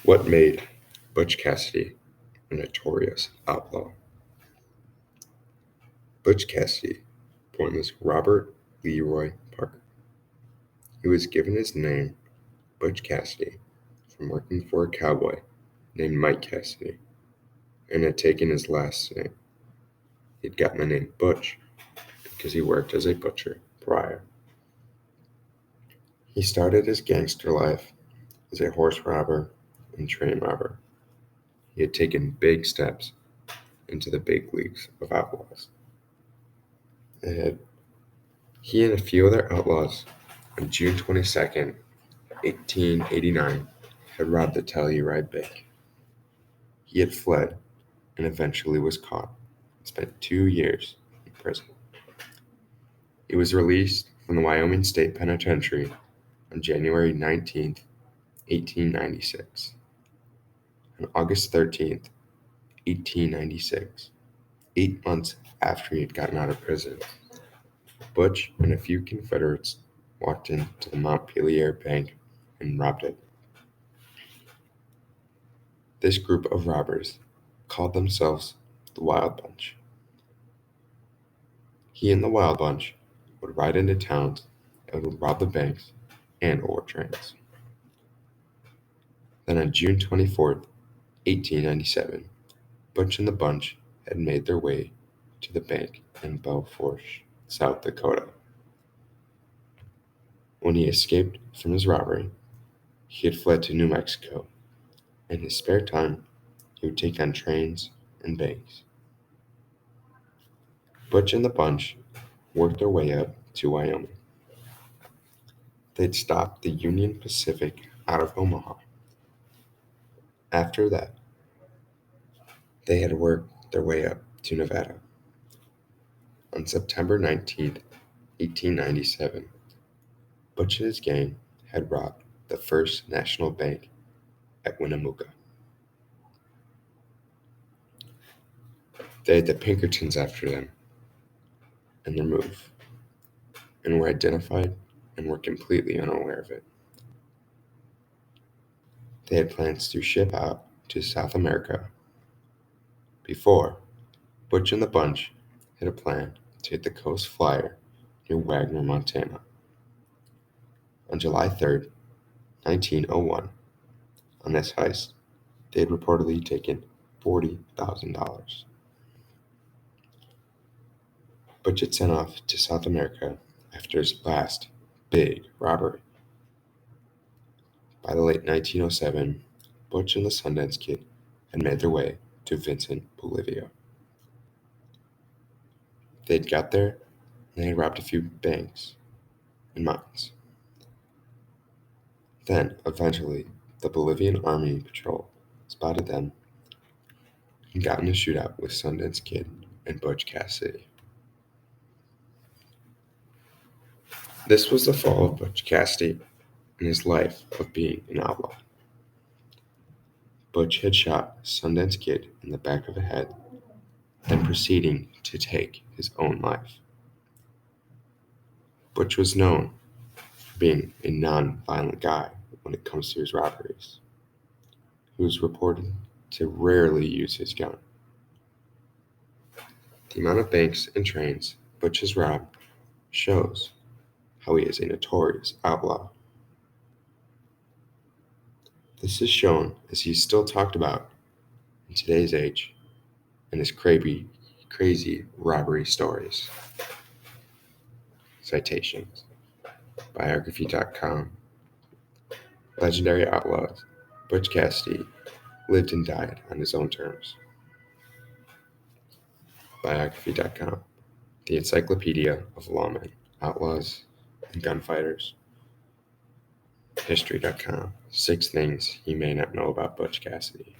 What made Butch Cassidy a notorious outlaw? Butch Cassidy, born as Robert Leroy Parker. He was given his name, Butch Cassidy, from working for a cowboy named Mike Cassidy, and had taken his last name. He'd gotten the name Butch because he worked as a butcher prior. He started his gangster life as a horse robber and train robber. He had taken big steps into the big leagues of outlaws. And he and a few other outlaws on June 22nd, 1889, had robbed the Telluride Bank. He had fled and eventually was caught and spent 2 years in prison. He was released from the Wyoming State Penitentiary on January 19th, 1896. On August 13th, 1896, 8 months after he had gotten out of prison, Butch and a few Confederates walked into the Montpelier Bank and robbed it. This group of robbers called themselves the Wild Bunch. He and the Wild Bunch would ride into towns and would rob the banks and ore trains. Then on June 24th, 1897, Butch and the Bunch had made their way to the bank in Beaufort, South Dakota. When he escaped from his robbery, he had fled to New Mexico. In his spare time, he would take on trains and banks. Butch and the Bunch worked their way up to Wyoming. They'd stopped the Union Pacific out of Omaha. After that, they had worked their way up to Nevada. On September 19th, 1897, Butch and his gang had robbed the First National Bank at Winnemucca. They had the Pinkertons after them and their move, and were identified and were completely unaware of it. They had plans to ship out to South America. Before, Butch and the Bunch had a plan to hit the coast flyer near Wagner, Montana. On July 3rd, 1901, on this heist, they had reportedly taken $40,000. Butch had sent off to South America after his last big robbery. By the late 1907, Butch and the Sundance Kid had made their way to Vincent, Bolivia. They had got there and they had robbed a few banks and mines. Then, eventually, the Bolivian Army Patrol spotted them and got in a shootout with Sundance Kid and Butch Cassidy. This was the fall of Butch Cassidy and his life of being an outlaw. Butch had shot Sundance Kid in the back of the head, then proceeding to take his own life. Butch was known for being a non-violent guy when it comes to his robberies. He was reported to rarely use his gun. The amount of banks and trains Butch has robbed shows how he is a notorious outlaw. This is shown as he is still talked about in today's age and his crazy robbery stories. Citations: Biography.com. Legendary outlaws. Butch Cassidy lived and died on his own terms. Biography.com. The Encyclopedia of Lawmen, Outlaws, and Gunfighters. History.com. 6 things you may not know about Butch Cassidy.